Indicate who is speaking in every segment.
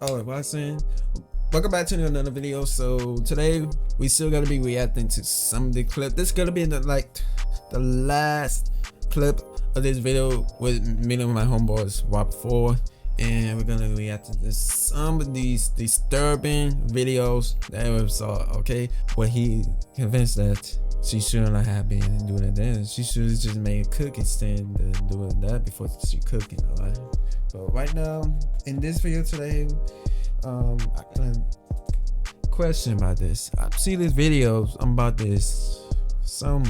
Speaker 1: Oh, Watson. Welcome back to another video. So today we still gotta be reacting to some of the clip. This is gonna be the last clip of this video with me and my homeboys WAP 4, and we're gonna react to some of these disturbing videos that we saw. Okay, where he convinced that she shouldn't have been doing it then. She should have just made a cooking stand and doing that before she cooking. Alright. So right now in this video today, I got a question about this. I see these videos about some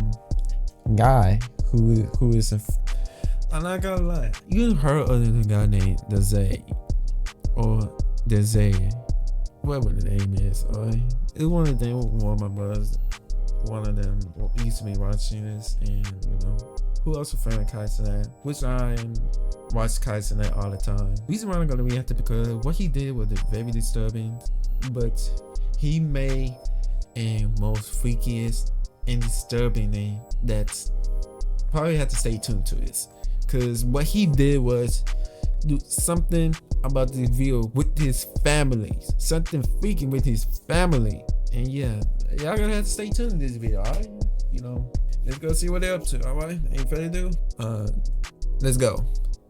Speaker 1: guy who is I'm not gonna lie. You heard of the guy named Deshae or Deshae, whatever the name is. It's one of them. One of my brothers. One of them used to be watching this, and who else a fan of Kaiser, which I watch Kaiser all the time. The reason why I'm gonna react to because what he did was very disturbing, but he made a most freakiest and disturbing thing that probably have to stay tuned to this, because what he did was do something about the video with his family, something freaking with his family. And yeah, y'all gonna have to stay tuned to this video. Alright, let's go see what they're up to. Alright, ain't further ado, let's go.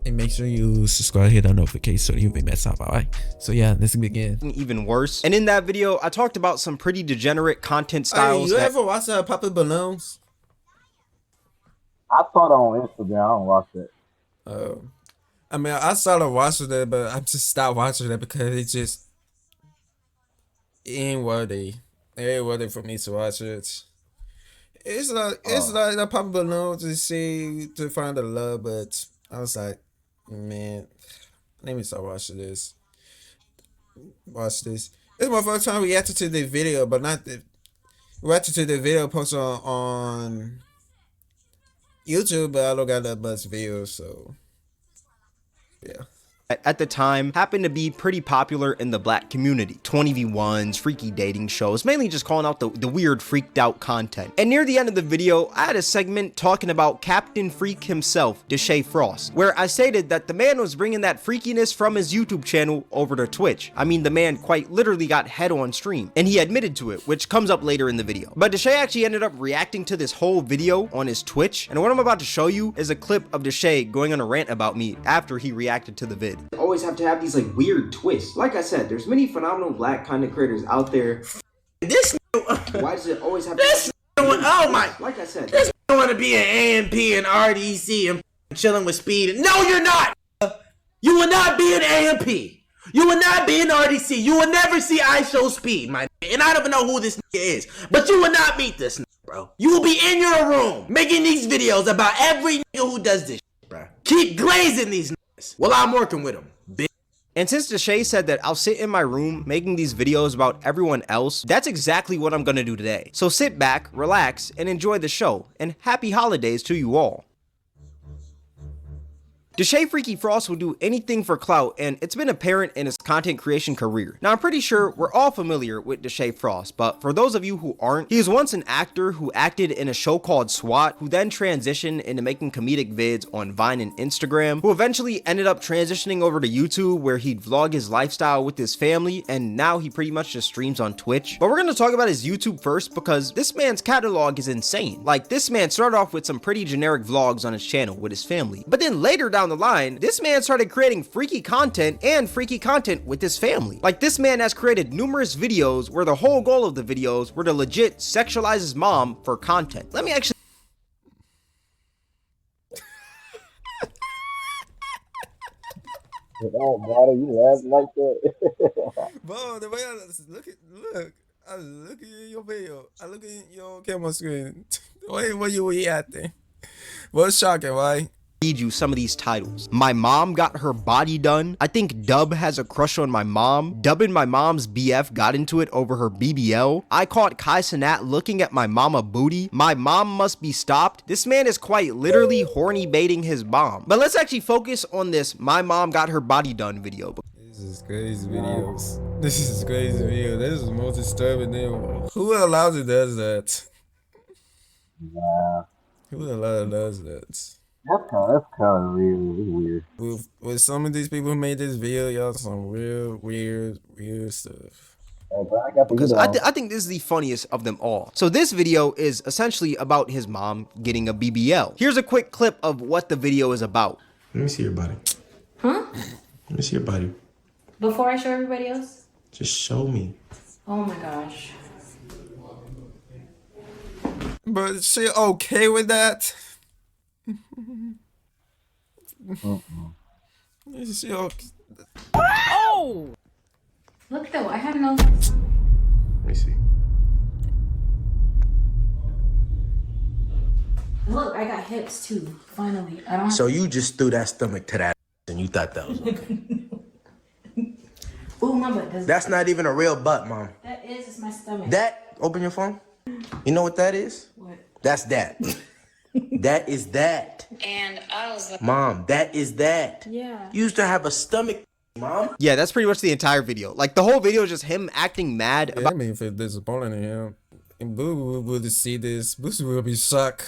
Speaker 1: And make sure you subscribe, hit that notification so you don't mess up. Alright, so yeah, let's begin.
Speaker 2: Even worse. And in that video, I talked about some pretty degenerate content styles.
Speaker 1: Hey, you ever watch Poppin' Balloons?
Speaker 3: I saw it on Instagram. I don't watch it.
Speaker 1: I mean, I started watching it, but I just stopped watching it because it ain't worthy. It ain't worthy for me to watch it. It's like a Poppin' Balloon to find the love, but I was like, man, let me start watching this. Watch this. It's my first time reacting to the video, but not the reacting to the video posted on YouTube, but I don't got that much views, so yeah.
Speaker 2: At the time, happened to be pretty popular in the black community. 20v1s, freaky dating shows, mainly just calling out the weird freaked out content. And near the end of the video, I had a segment talking about Captain Freak himself, Deshae Frost, where I stated that the man was bringing that freakiness from his YouTube channel over to Twitch. I mean, the man quite literally got head on stream, and he admitted to it, which comes up later in the video. But Deshae actually ended up reacting to this whole video on his Twitch, and what I'm about to show you is a clip of Deshae going on a rant about me after he reacted to the vid.
Speaker 4: Always have to have these like weird twists. Like I said, there's many phenomenal black content creators out there.
Speaker 5: This
Speaker 4: Why does it always have to
Speaker 5: this oh my,
Speaker 4: like I said,
Speaker 5: this want to be an AMP and RDC and chilling with Speed. No, you're not. You will not be an AMP. You will not be an RDC. You will never see I Show Speed, my nigga. And I don't even know who this nigga is, but you will not meet this nigga, bro. You will be in your room making these videos about every nigga who does this shit, bro. Keep glazing these niggas while I'm working with them.
Speaker 2: And since Deshae said that I'll sit in my room making these videos about everyone else, that's exactly what I'm gonna do today. So sit back, relax, and enjoy the show, and happy holidays to you all. Deshae Freaky Frost will do anything for clout, and it's been apparent in his content creation career. Now, I'm pretty sure we're all familiar with Deshae Frost, but for those of you who aren't, he was once an actor who acted in a show called SWAT, who then transitioned into making comedic vids on Vine and Instagram, who eventually ended up transitioning over to YouTube, where he'd vlog his lifestyle with his family, and now he pretty much just streams on Twitch. But we're gonna talk about his YouTube first, because this man's catalog is insane. Like, this man started off with some pretty generic vlogs on his channel with his family, but then later down the line, this man started creating freaky content with his family. Like, this man has created numerous videos where the whole goal of the videos were to legit sexualize his mom for content. Let me actually
Speaker 3: Oh, brother, you laughing like that?
Speaker 1: Bro, the way I look at your video, I look at your camera screen, the way you reacting, what's shocking, right?
Speaker 2: read you some of these titles. My mom got her body done. I think Dub has a crush on my mom. Dub and my mom's BF got into it over her BBL. I caught Kai Cenat looking at my mama booty. My mom must be stopped. This man is quite literally horny baiting his mom. But let's actually focus on this my mom got her body done video.
Speaker 1: This is crazy videos. This is crazy video. This is the most disturbing thing. Who allows it does that?
Speaker 3: Yeah.
Speaker 1: Who allows does that?
Speaker 3: That's kind of really weird.
Speaker 1: With some of these people who made this video, y'all some real weird stuff.
Speaker 3: But I got to
Speaker 2: Because
Speaker 3: get on.
Speaker 2: I think this is the funniest of them all. So this video is essentially about his mom getting a BBL. Here's a quick clip of what the video is about.
Speaker 6: Let me see your body.
Speaker 7: Huh?
Speaker 6: Let me see your body.
Speaker 7: Before I show everybody else?
Speaker 6: Just show me.
Speaker 7: Oh my gosh.
Speaker 1: But is she okay with that? Is she okay?
Speaker 7: Look though, I have no.
Speaker 6: Let me see.
Speaker 7: Look, I got hips too. Finally, I don't.
Speaker 5: So you just threw that stomach to that and you thought that was okay.
Speaker 7: Ooh, my butt does.
Speaker 5: That's not even a real butt, Mom.
Speaker 7: That is just my stomach.
Speaker 5: That, open your phone. You know what that is?
Speaker 7: What?
Speaker 5: That's that. That is that.
Speaker 7: And I was like,
Speaker 5: Mom, that is that.
Speaker 7: yeah.
Speaker 5: You used to have a stomach, Mom.
Speaker 2: Yeah, that's pretty much the entire video. Like the whole video is just him acting mad
Speaker 1: Yeah,
Speaker 2: about
Speaker 1: I mean, if it's disappointing to him, and Boo would see this, Boo will be shocked.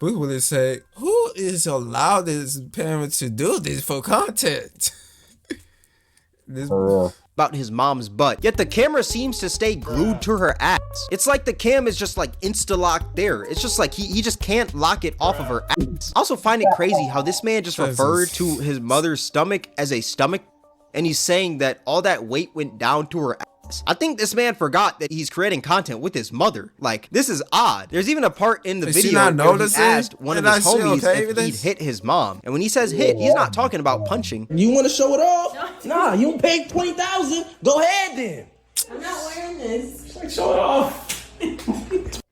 Speaker 1: Boo will say, "Who is allowed this parent to do this for content?" This.
Speaker 3: For real.
Speaker 2: about his mom's butt, yet the camera seems to stay glued to her ass. It's like the cam is just like insta-locked there. It's just like he just can't lock it off of her ass. I also find it crazy how this man just referred to his mother's stomach as a stomach, and he's saying that all that weight went down to her ass. I think this man forgot that he's creating content with his mother. Like, this is odd. There's even a part in the
Speaker 1: Is she
Speaker 2: video
Speaker 1: not
Speaker 2: where he
Speaker 1: noticing?
Speaker 2: asked one of
Speaker 1: And
Speaker 2: his
Speaker 1: I see
Speaker 2: homies
Speaker 1: okay
Speaker 2: if
Speaker 1: with
Speaker 2: he'd
Speaker 1: this?
Speaker 2: hit his mom. And when he says hit, he's not talking about punching.
Speaker 5: You want to show it off? Nah, you don't pay 20,000. Go ahead then.
Speaker 7: I'm not wearing this.
Speaker 5: Like, show it off.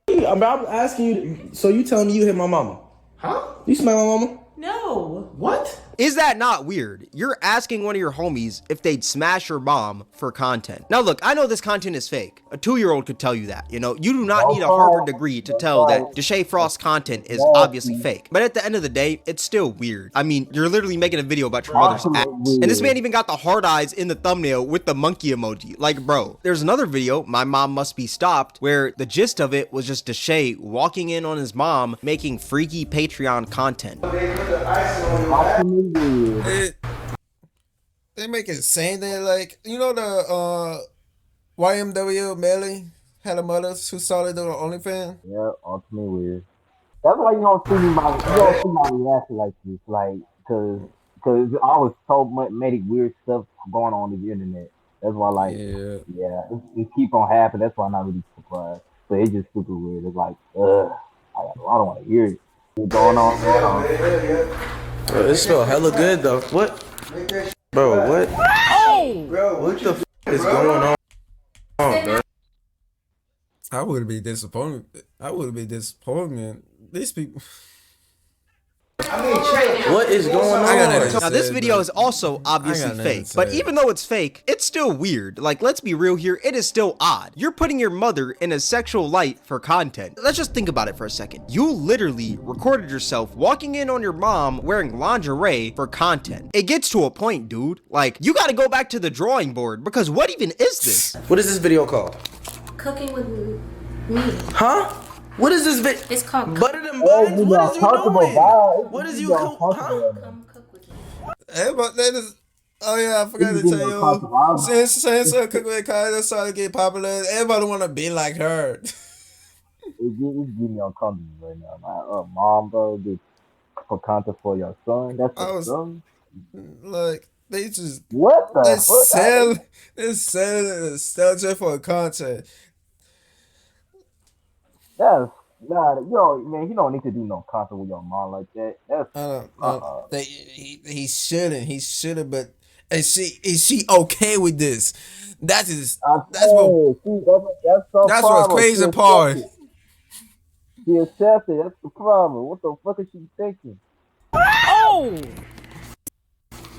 Speaker 5: I'm asking you. So you telling me you hit my mama? Huh? You smell my mama?
Speaker 7: No.
Speaker 5: What?
Speaker 2: Is that not weird? You're asking one of your homies if they'd smash your mom for content. Now look, I know this content is fake. A 2-year-old could tell you that, you know? You do not need a Harvard degree to tell that Deshae Frost's content is obviously fake. But at the end of the day, it's still weird. I mean, you're literally making a video about your mother's ass. And this man even got the hard eyes in the thumbnail with the monkey emoji. Like, bro, there's another video, My Mom Must Be Stopped, where the gist of it was just Deshae walking in on his mom making freaky Patreon content.
Speaker 1: They make it saying that, like, you know, the YMW Melly had a mother who started doing OnlyFans.
Speaker 3: Yeah, ultimately weird. That's why you don't see my reaction like this, like, cause I was so many weird stuff going on the internet. That's why, like, it keep on happening. That's why I'm not really surprised. So it's just super weird. It's like, I don't want to hear it. What's going on?
Speaker 6: Bro, this smell hella good though. What? Bro, what? Bro, what the f is going on, bro?
Speaker 1: I would be disappointed. Man. These people.
Speaker 6: What is going on?
Speaker 2: Now this video is also obviously fake, but even though it's fake, it's still weird. Like, let's be real here, it is still odd. You're putting your mother in a sexual light for content. Let's just think about it for a second. You literally recorded yourself walking in on your mom wearing lingerie for content. It gets to a point, dude. Like, you gotta go back to the drawing board, because what even is this?
Speaker 6: What is this video called?
Speaker 7: Cooking with me.
Speaker 6: Huh? What is this video?
Speaker 7: It's called
Speaker 6: Butter them buns? What is you doing? What is you huh?
Speaker 7: Come Cook With Me.
Speaker 1: Everybody, that is. Oh yeah, I forgot to tell you. Since Cook with Kylie started to get popular, everybody want to be like her.
Speaker 3: It's getting me uncomfortable right now. My mom, bro, did for content for your son. That's your son.
Speaker 1: Like, they just
Speaker 3: What the fuck?
Speaker 1: they sell just for content.
Speaker 3: That's man. You don't need to do no content with your mom like that. That's
Speaker 1: He shouldn't. But is she okay with this? That's
Speaker 3: so
Speaker 1: what's crazy part.
Speaker 3: She accepted. That's the problem. What the fuck is she thinking?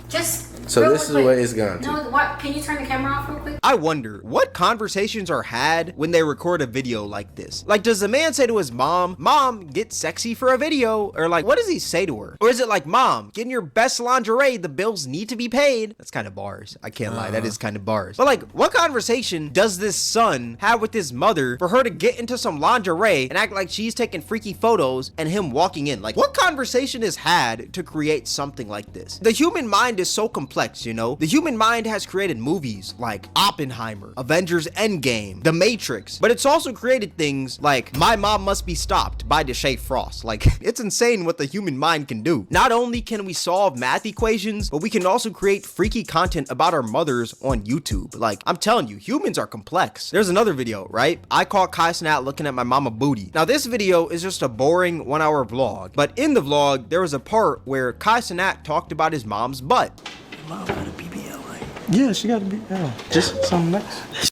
Speaker 7: Just
Speaker 6: So
Speaker 7: Real
Speaker 6: this is
Speaker 7: quick.
Speaker 6: what it's gone to.
Speaker 7: No, what? Can you turn the camera off real quick?
Speaker 2: I wonder what conversations are had when they record a video like this. Like, does the man say to his mom, "Mom, get sexy for a video"? Or like, what does he say to her? Or is it like, "Mom, get in your best lingerie, the bills need to be paid"? That's kind of bars. I can't lie, that is kind of bars. But like, what conversation does this son have with his mother for her to get into some lingerie and act like she's taking freaky photos and him walking in? Like, what conversation is had to create something like this? The human mind is so complex, you know? The human mind has created movies like Oppenheimer, Avengers Endgame, The Matrix, but it's also created things like My Mom Must Be Stopped by Deshae Frost. Like, it's insane what the human mind can do. Not only can we solve math equations, but we can also create freaky content about our mothers on YouTube. Like, I'm telling you, humans are complex. There's another video, right? I caught Kai Cenat looking at my mama booty. Now, this video is just a boring 1-hour vlog, but in the vlog, there was a part where Kai Cenat talked about his mom's butt.
Speaker 8: Mom got a BBL, right?
Speaker 6: Yeah, she got to be. Yeah. Just something next.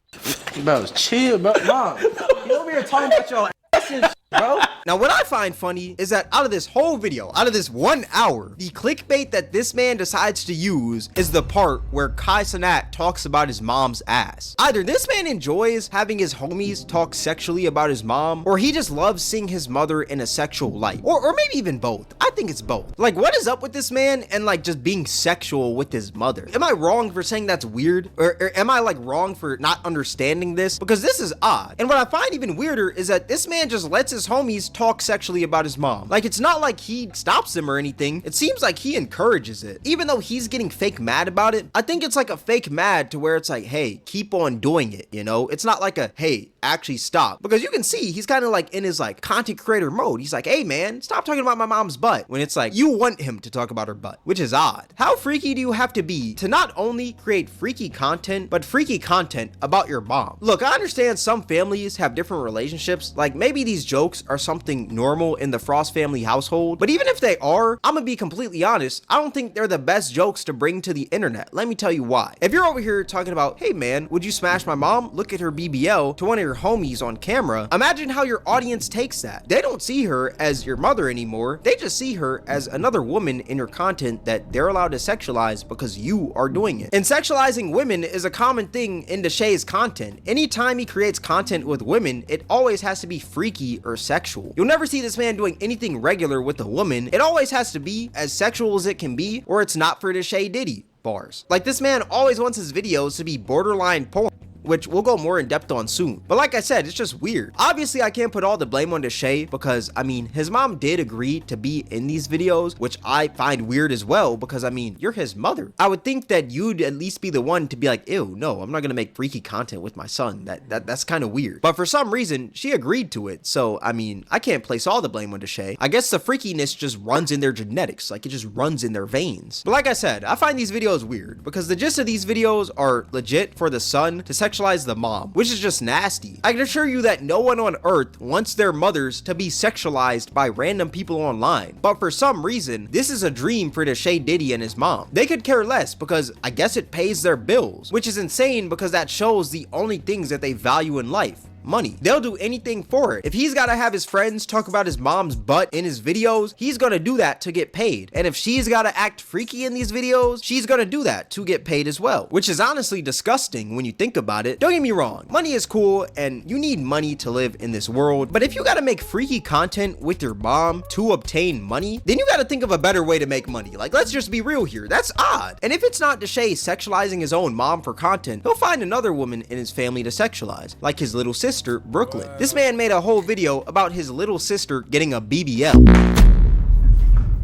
Speaker 6: Bro, chill, bro. Mom, you over here talking about your ass and shit, bro.
Speaker 2: Now, what I find funny is that out of this whole video, out of this 1 hour, the clickbait that this man decides to use is the part where Kai Cenat talks about his mom's ass. Either this man enjoys having his homies talk sexually about his mom, or he just loves seeing his mother in a sexual light. Or maybe even both. I think it's both. Like, what is up with this man and like just being sexual with his mother? Am I wrong for saying that's weird? Or am I like wrong for not understanding this? Because this is odd. And what I find even weirder is that this man just lets his homies talk sexually about his mom. Like, it's not like he stops them or anything. It seems like he encourages it. Even though he's getting fake mad about it, I think it's like a fake mad to where it's like, hey, keep on doing it, you know? It's not like a, hey, actually stop. Because you can see he's kind of like in his like content creator mode. He's like, hey man, stop talking about my mom's butt. When it's like, you want him to talk about her butt, which is odd. How freaky do you have to be to not only create freaky content, but freaky content about your mom? Look, I understand some families have different relationships. Like, maybe these jokes are something normal in the Frost family household, but even if they are, I'm gonna be completely honest, I don't think they're the best jokes to bring to the internet. Let me tell you why. If you're over here talking about, hey man, would you smash my mom? Look at her BBL, to one of your homies on camera, imagine how your audience takes that. They don't see her as your mother anymore. They just see her as another woman in your content that they're allowed to sexualize because you are doing it. And sexualizing women is a common thing in Deshae's content. Anytime he creates content with women, it always has to be freaky or sexual. You'll never see this man doing anything regular with a woman. It always has to be as sexual as it can be, or it's not for Deshae Diddy. Bars. Like, this man always wants his videos to be borderline porn, which we'll go more in depth on soon. But like I said, it's just weird. Obviously, I can't put all the blame on Deshae because, I mean, his mom did agree to be in these videos, which I find weird as well because, I mean, you're his mother. I would think that you'd at least be the one to be like, ew, no, I'm not gonna make freaky content with my son. That's kind of weird. But for some reason, she agreed to it. So, I mean, I can't place all the blame on Deshae. I guess the freakiness just runs in their genetics. Like, it just runs in their veins. But like I said, I find these videos weird because the gist of these videos are legit for the son to sexualize the mom, which is just nasty. I can assure you that no one on earth wants their mothers to be sexualized by random people online. But for some reason, this is a dream for Deshae Diddy and his mom. They could care less because I guess it pays their bills, which is insane because that shows the only things that they value in life. Money. They'll do anything for it. If he's gotta have his friends talk about his mom's butt in his videos, he's gonna do that to get paid. And if she's gotta act freaky in these videos, she's gonna do that to get paid as well, which is honestly disgusting when you think about it. Don't get me wrong, money is cool and you need money to live in this world, but if you gotta make freaky content with your mom to obtain money, then you gotta think of a better way to make money. Like, let's just be real here. That's odd. And if it's not Deshae sexualizing his own mom for content, he'll find another woman in his family to sexualize, like his little sister, Brooklyn. This man made a whole video about his little sister getting a BBL.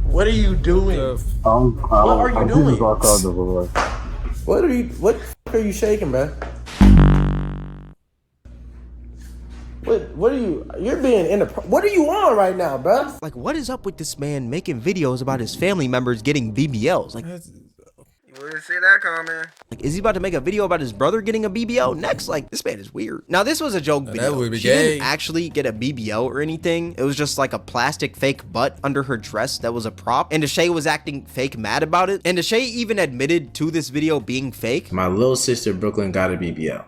Speaker 6: What are you doing? What are you doing? What are you shaking, bro? What are you're being what are you on right now, bro?
Speaker 2: Like, what is up with this man making videos about his family members getting BBLs? Like,
Speaker 6: You wouldn't see that coming.
Speaker 2: Like, is he about to make a video about his brother getting a BBL next? Like, this man is weird. Now, this was a joke video.
Speaker 1: That would be
Speaker 2: she
Speaker 1: gay.
Speaker 2: didn't actually get a BBL or anything. It was just like a plastic fake butt under her dress that was a prop. And Deshae was acting fake mad about it. And Deshae even admitted to this video being fake.
Speaker 6: My little sister Brooklyn got a BBL.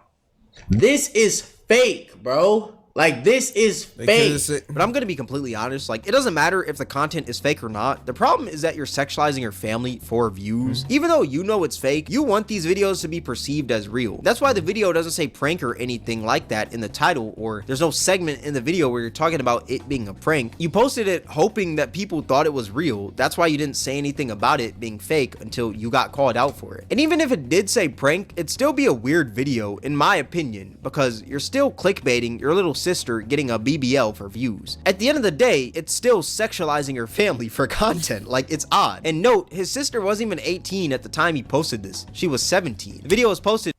Speaker 6: This is fake, bro.
Speaker 5: Like, this is fake.
Speaker 2: But I'm gonna be completely honest, like, it doesn't matter if the content is fake or not. The problem is that you're sexualizing your family for views. Even though you know it's fake, you want these videos to be perceived as real. That's why the video doesn't say prank or anything like that in the title, or there's no segment in the video where you're talking about it being a prank. You posted it hoping that people thought it was real. That's why you didn't say anything about it being fake until you got called out for it. And even if it did say prank, it'd still be a weird video, in my opinion, because you're still clickbaiting your little sister getting a BBL for views. At the end of the day, it's still sexualizing your family for content. Like, it's odd. And note, his sister wasn't even 18 at the time he posted this. She was 17. The video was posted.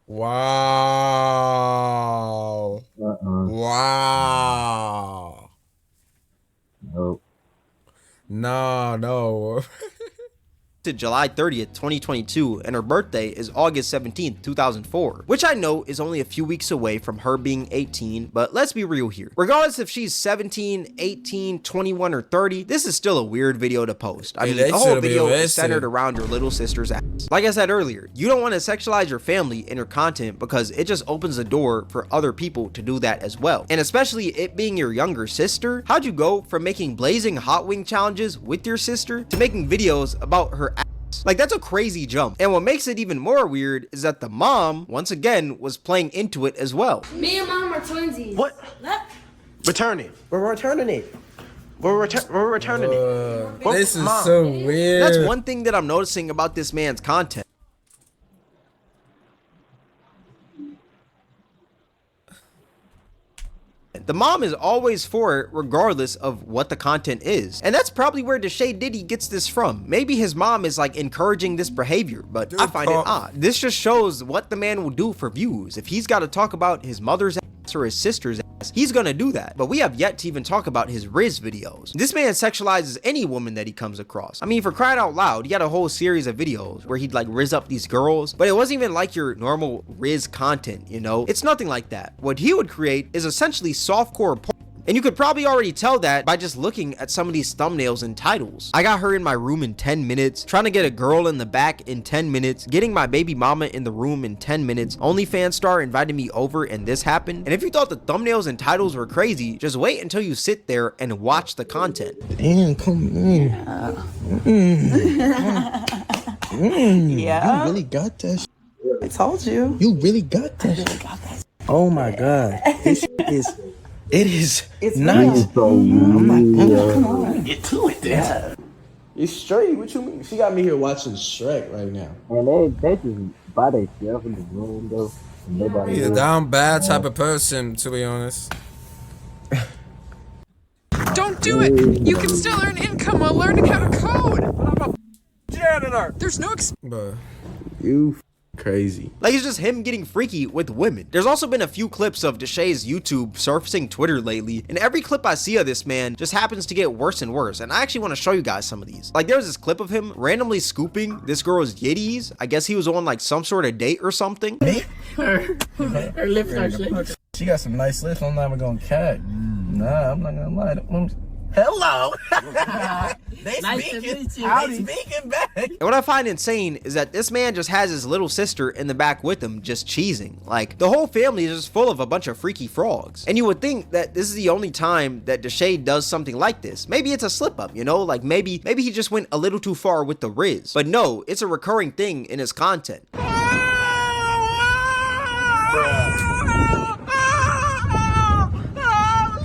Speaker 1: Wow. Wow.
Speaker 3: Nope.
Speaker 1: No.
Speaker 2: July 30th, 2022, and her birthday is August 17th, 2004, which I know is only a few weeks away from her being 18, but let's be real here. Regardless if she's 17, 18, 21, or 30, this is still a weird video to post. I mean, the whole video is centered around your little sister's ass. Like I said earlier, you don't want to sexualize your family in your content because it just opens the door for other people to do that as well. And especially it being your younger sister, how'd you go from making blazing hot wing challenges with your sister to making videos about her ass? Like, that's a crazy jump. And what makes it even more weird is that the mom, once again, was playing into it as well.
Speaker 7: Me and mom are twinsies.
Speaker 5: What? Returning. We're returning it. We're returning it.
Speaker 1: This is so weird.
Speaker 2: That's one thing that I'm noticing about this man's content. The mom is always for it regardless of what the content is. And that's probably where Deshae Diddy gets this from. Maybe his mom is like encouraging this behavior, but I find it odd. This just shows what the man will do for views. If he's got to talk about his mother's ass or his sister's ass, he's gonna do that. But we have yet to even talk about his Riz videos. This man sexualizes any woman that he comes across. I mean, for crying out loud, he had a whole series of videos where he'd like Riz up these girls, but it wasn't even like your normal Riz content, you know? It's nothing like that. What he would create is essentially softcore porn. And you could probably already tell that by just looking at some of these thumbnails and titles. I got her in my room in 10 minutes, trying to get a girl in the back in 10 minutes, getting my baby mama in the room in 10 minutes, OnlyFans star invited me over and this happened. And if you thought the thumbnails and titles were crazy, just wait until you sit there and watch the content.
Speaker 6: Damn, come in.
Speaker 8: Yeah.
Speaker 6: You really got that shit.
Speaker 8: I told you.
Speaker 6: You really got that shit. Oh my god. This is... It's nice.
Speaker 8: I'm like, come on.
Speaker 5: Get to it, then.
Speaker 8: Yeah.
Speaker 6: It's straight. What you mean? She got me here watching Shrek right now.
Speaker 3: And they just by themselves in the room though. Nobody.
Speaker 1: He's a down bad type of person, to be honest.
Speaker 9: Don't do it! You can still earn income while learning how to code! I'm a janitor! There's no
Speaker 1: But
Speaker 6: You crazy.
Speaker 2: Like, it's just him getting freaky with women. There's also been a few clips of Deshae's YouTube surfacing Twitter lately, and every clip I see of this man just happens to get worse and worse, and I actually want to show you guys some of these. Like, there was this clip of him randomly scooping this girl's yitties. I guess he was on like some sort of date or something.
Speaker 8: Her lips are shaking.
Speaker 6: She got some nice lips. I'm not even gonna cat. Nah, I'm not gonna lie. Hello. They
Speaker 8: Nice to
Speaker 6: speaking.
Speaker 8: meet you.
Speaker 6: They speaking back.
Speaker 2: And what I find insane is that this man just has his little sister in the back with him just cheesing. Like, the whole family is just full of a bunch of freaky frogs. And you would think that this is the only time that Deshae does something like this. Maybe it's a slip up, you know? Like, maybe he just went a little too far with the Riz. But no, it's a recurring thing in his content.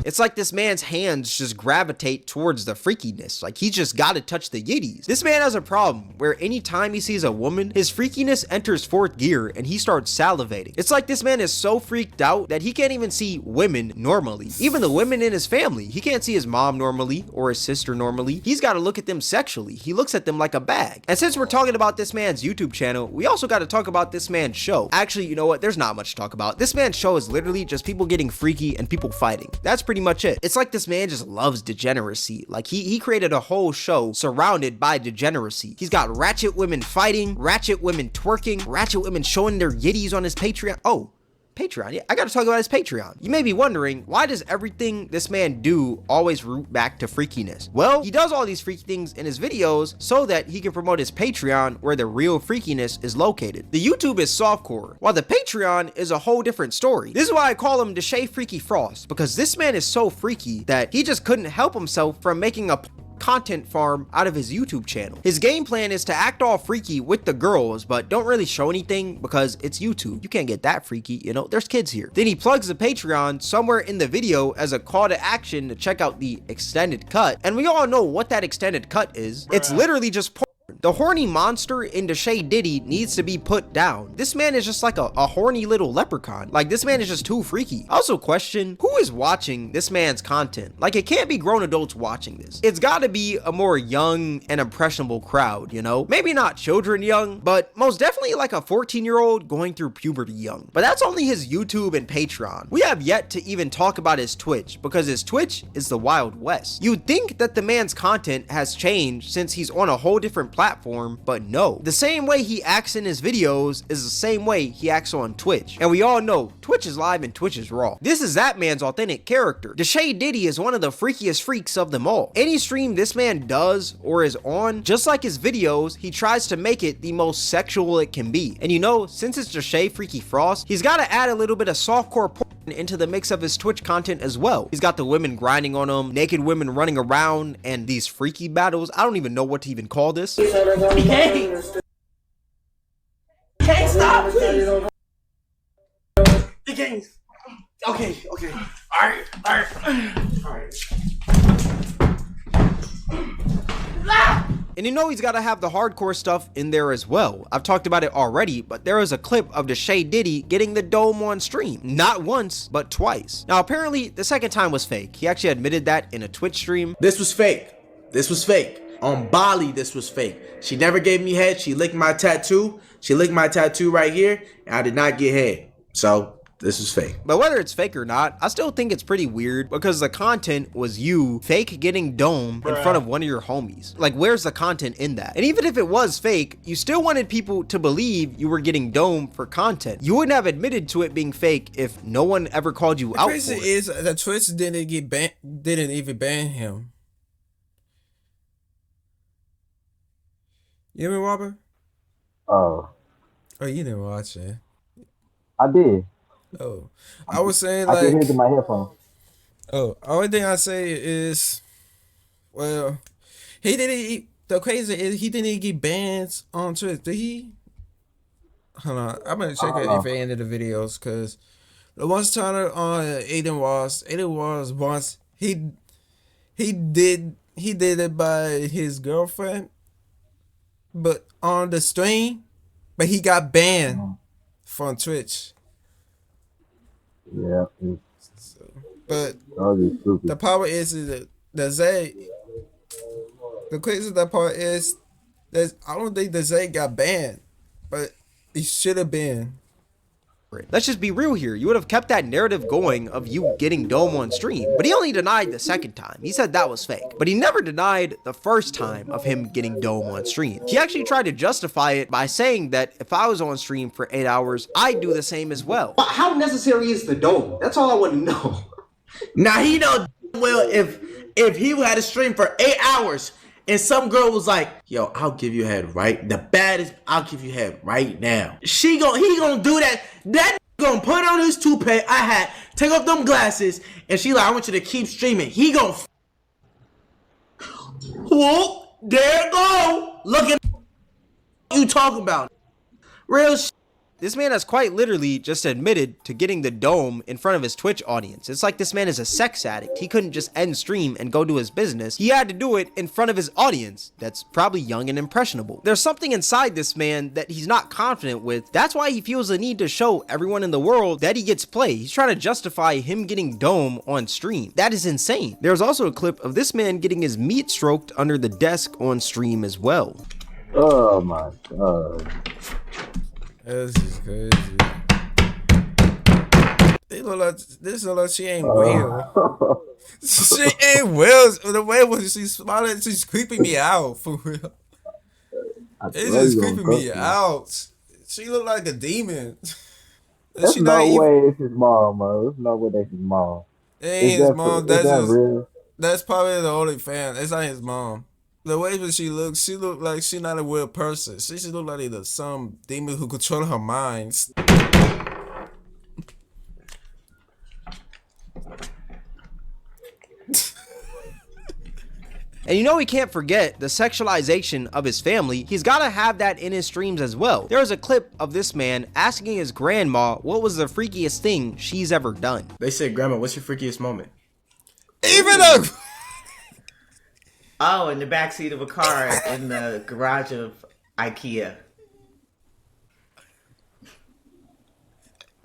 Speaker 2: It's like this man's hands just gravitate towards the freakiness. Like, he's just gotta touch the yitties. This man has a problem where anytime he sees a woman, his freakiness enters fourth gear and he starts salivating. It's like this man is so freaked out that he can't even see women normally. Even the women in his family, he can't see his mom normally or his sister normally. He's gotta look at them sexually. He looks at them like a bag. And since we're talking about this man's YouTube channel, we also gotta talk about this man's show. Actually, you know what? There's not much to talk about. This man's show is literally just people getting freaky and people fighting. That's pretty much it. It's like this man just loves degeneracy. Like, he created a whole show surrounded by degeneracy. He's got ratchet women fighting, ratchet women twerking, ratchet women showing their yitties on his Patreon. Oh, Patreon. Yeah, I gotta talk about his Patreon. You may be wondering, why does everything this man do always root back to freakiness? Well, he does all these freaky things in his videos so that he can promote his Patreon where the real freakiness is located. The YouTube is softcore, while the Patreon is a whole different story. This is why I call him Deshae Freaky Frost, because this man is so freaky that he just couldn't help himself from making a content farm out of his YouTube channel. His game plan is to act all freaky with the girls, but don't really show anything because it's YouTube. You can't get that freaky, you know, there's kids here. Then he plugs the Patreon somewhere in the video as a call to action to check out the extended cut. And we all know what that extended cut is. It's literally just porn. The horny monster in Deshae Diddy needs to be put down. This man is just like a horny little leprechaun. Like, this man is just too freaky. I also question, who is watching this man's content? Like, it can't be grown adults watching this. It's gotta be a more young and impressionable crowd, you know? Maybe not children young, but most definitely like a 14-year-old going through puberty young. But that's only his YouTube and Patreon. We have yet to even talk about his Twitch, because his Twitch is the Wild West. You'd think that the man's content has changed since he's on a whole different platform, but no. The same way he acts in his videos is the same way he acts on Twitch. And we all know Twitch is live and Twitch is raw. This is that man's authentic character. Deshae Diddy is one of the freakiest freaks of them all. Any stream this man does or is on, just like his videos, he tries to make it the most sexual it can be. And you know, since it's Deshae Freaky Frost, he's got to add a little bit of softcore porn into the mix of his Twitch content as well. He's got the women grinding on him, naked women running around, and these freaky battles. I don't even know what to even call this.
Speaker 5: Can't stop, please. You can't. Okay. All right.
Speaker 2: And you know he's got to have the hardcore stuff in there as well. I've talked about it already, but there is a clip of Deshae Diddy getting the dome on stream. Not once, but twice. Now, apparently, the second time was fake. He actually admitted that in a Twitch stream.
Speaker 5: This was fake. On Bali, this was fake. She never gave me head. She licked my tattoo. She licked my tattoo right here, and I did not get head. So, this is fake.
Speaker 2: But whether it's fake or not, I still think it's pretty weird because the content was you fake getting dome in front of one of your homies. Like, where's the content in that? And even if it was fake, you still wanted people to believe you were getting dome for content. You wouldn't have admitted to it being fake if no one ever called you out for it.
Speaker 1: The crazy is that Twitch didn't even ban him. You hear me, Robert?
Speaker 3: Oh,
Speaker 1: you didn't watch it.
Speaker 3: I did.
Speaker 1: Oh, I was saying,
Speaker 3: I
Speaker 1: like,
Speaker 3: can hear it in my headphones.
Speaker 1: Oh, only thing I say is, well, the crazy is he didn't even get bans on Twitch. Did he? Hold on, I'm gonna check it if it ended the videos, cause the one time on Aiden was once he did it by his girlfriend, but on the stream, but he got banned from Twitch.
Speaker 3: Yeah.
Speaker 1: But the power is that Zay. The crazy that part is that I don't think the Zay got banned, but he should have been.
Speaker 2: Let's just be real here. You would have kept that narrative going of you getting dome on stream, but he only denied the second time. He said that was fake, but he never denied the first time of him getting dome on stream. He actually tried to justify it by saying that if I was on stream for 8 hours, I'd do the same as well.
Speaker 4: How necessary is the dome? That's all I want to know.
Speaker 5: Now he know well if he had a stream for 8 hours and some girl was like, yo, I'll give you head right. The baddest, I'll give you head right now. He gonna do that. That gonna put on his toupee, I hat, take off them glasses, and she like, I want you to keep streaming. He gonna whoop, there it go. Look at you talking about. Real shit.
Speaker 2: This man has quite literally just admitted to getting the dome in front of his Twitch audience. It's like this man is a sex addict. He couldn't just end stream and go do his business. He had to do it in front of his audience that's probably young and impressionable. There's something inside this man that he's not confident with. That's why he feels the need to show everyone in the world that he gets play. He's trying to justify him getting dome on stream. That is insane. There's also a clip of this man getting his meat stroked under the desk on stream as well.
Speaker 3: Oh my god.
Speaker 1: This is crazy. This look like she ain't well. She ain't well. The way when she's smiling, she's creeping me out for real. It's just creeping me out. She look like a demon.
Speaker 3: There's
Speaker 1: She not
Speaker 3: no
Speaker 1: even.
Speaker 3: way it's his mom, bro. There's no way that's his mom.
Speaker 1: It ain't his mom.
Speaker 3: Is
Speaker 1: That's
Speaker 3: that
Speaker 1: just.
Speaker 3: real?
Speaker 1: That's probably the only fan. It's not his mom. The way that she look like she not a real person. She should look like either some demon who control her minds.
Speaker 2: And you know he can't forget the sexualization of his family. He's gotta have that in his streams as well. There was a clip of this man asking his grandma what was the freakiest thing she's ever done.
Speaker 6: They said, Grandma, what's your freakiest moment?
Speaker 1: Even a.
Speaker 5: Oh, in the backseat of a car in the garage of IKEA.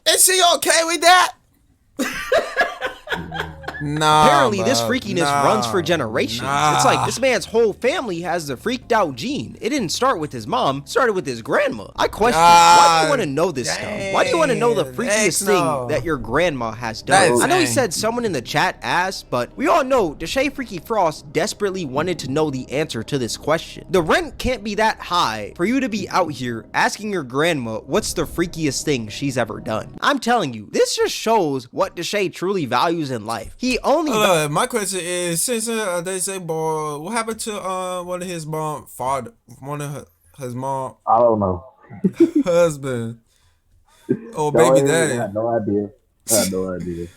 Speaker 1: Is she okay with that? Nah,
Speaker 2: Apparently, this
Speaker 1: bro.
Speaker 2: freakiness
Speaker 1: Nah.
Speaker 2: runs for generations.
Speaker 1: Nah.
Speaker 2: It's like this man's whole family has the freaked out gene. It didn't start with his mom, it started with his grandma. I question, why do you want to know this stuff? Why do you want to know the freakiest thing that your grandma has done? I know he said someone in the chat asked, but we all know Deshae Freaky Frost desperately wanted to know the answer to this question. The rent can't be that high for you to be out here asking your grandma what's the freakiest thing she's ever done. I'm telling you, this just shows what Deshae truly values in life. He only
Speaker 1: my question is, since they say, boy, what happened to one of his mom, his mom?
Speaker 3: I don't know.
Speaker 1: Husband or baby daddy?
Speaker 3: I have no idea. I have no idea.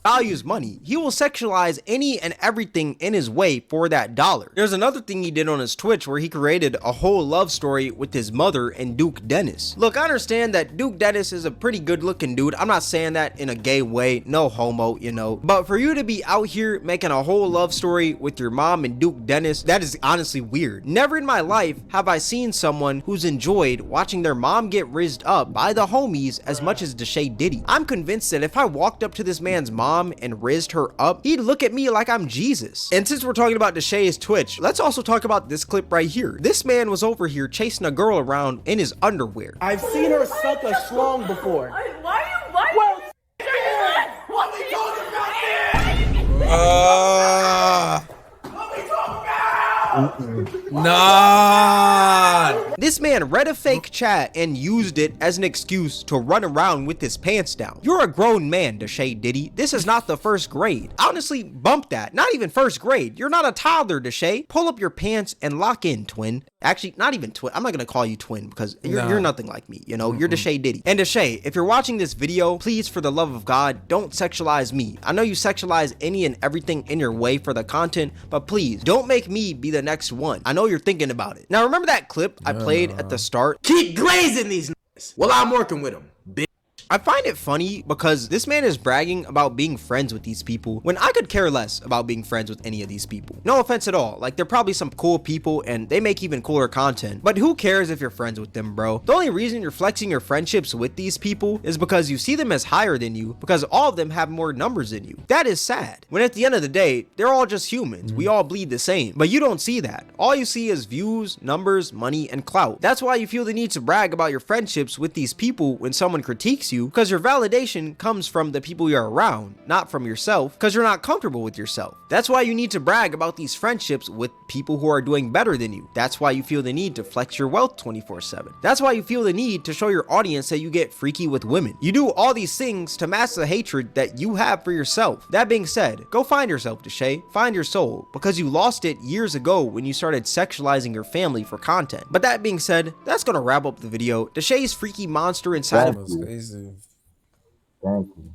Speaker 2: values money. He will sexualize any and everything in his way for that dollar. There's another thing he did on his Twitch where he created a whole love story with his mother and Duke Dennis. Look, I understand that Duke Dennis is a pretty good looking dude. I'm not saying that in a gay way, no homo, you know. But for you to be out here making a whole love story with your mom and Duke Dennis, that is honestly weird. Never in my life have I seen someone who's enjoyed watching their mom get rizzed up by the homies as much as Deshae Diddy. I'm convinced that if I walked up to this man's mom and rizzed her up, he'd look at me like I'm Jesus. And since we're talking about Deshae's Twitch, let's also talk about this clip right here. This man was over here chasing a girl around in his underwear.
Speaker 10: I've seen her suck a schlong before.
Speaker 11: Why what we talking about
Speaker 1: Nah.
Speaker 2: This man read a fake chat and used it as an excuse to run around with his pants down. You're a grown man, Deshae Diddy. This is not the first grade. Honestly, bump that. Not even first grade. You're not a toddler, Deshae. Pull up your pants and lock in, twin. Actually, not even twin. I'm not gonna call you twin because you're nothing like me. You know, you're Deshae Diddy. And Deshae, if you're watching this video, please, for the love of God, don't sexualize me. I know you sexualize any and everything in your way for the content, but please don't make me be the next one. I know you're thinking about it. Now, remember that clip I played at the start?
Speaker 5: Keep glazing these niggas while I'm working with them, bitch.
Speaker 2: I find it funny because this man is bragging about being friends with these people when I could care less about being friends with any of these people. No offense at all. Like, they're probably some cool people and they make even cooler content, but who cares if you're friends with them, bro? The only reason you're flexing your friendships with these people is because you see them as higher than you, because all of them have more numbers than you. That is sad. When at the end of the day, they're all just humans. We all bleed the same, but you don't see that. All you see is views, numbers, money, and clout. That's why you feel the need to brag about your friendships with these people when someone critiques you, because your validation comes from the people you're around, not from yourself, because you're not comfortable with yourself. That's why you need to brag about these friendships with people who are doing better than you. That's why you feel the need to flex your wealth 24/7. That's why you feel the need to show your audience that you get freaky with women. You do all these things to mask the hatred that you have for yourself. That being said, go find yourself, Deshae. Find your soul, because you lost it years ago when you started sexualizing your family for content. But that being said, that's gonna wrap up the video. Deshae's freaky monster inside of
Speaker 3: Thank you.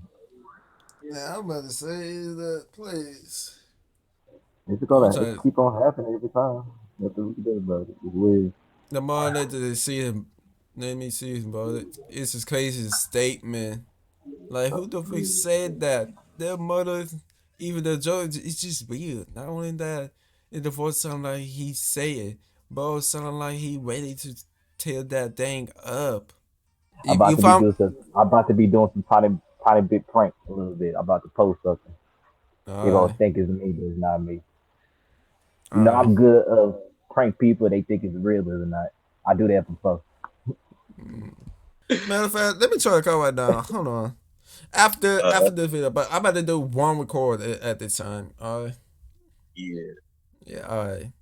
Speaker 1: Yeah, I'm about to say that, please.
Speaker 3: It's gonna keep on happening every time. Nothing we can do about it. It's weird.
Speaker 1: The more that they see him, let me see him, bro. It's his crazy statement. Like, who the fuck said that? Their mother, even the judge, it's just weird. Not only that, it the voice sound like he say it, but it sound like he ready to tear that thing up.
Speaker 3: I'm about to be doing some tiny bit prank a little bit. I'm about to post something. They gonna think it's me, but it's not me. You know, I'm good of prank people. They think it's real or not. I do that for fun.
Speaker 1: Matter of fact, let me try to call right now. Hold on. After this video, but I'm about to do one record at this time. All right. Yeah. All right.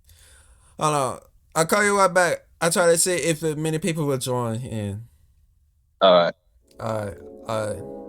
Speaker 1: Hold on. I'll call you right back. I try to see if many people will join in.
Speaker 12: All right.
Speaker 1: Alright.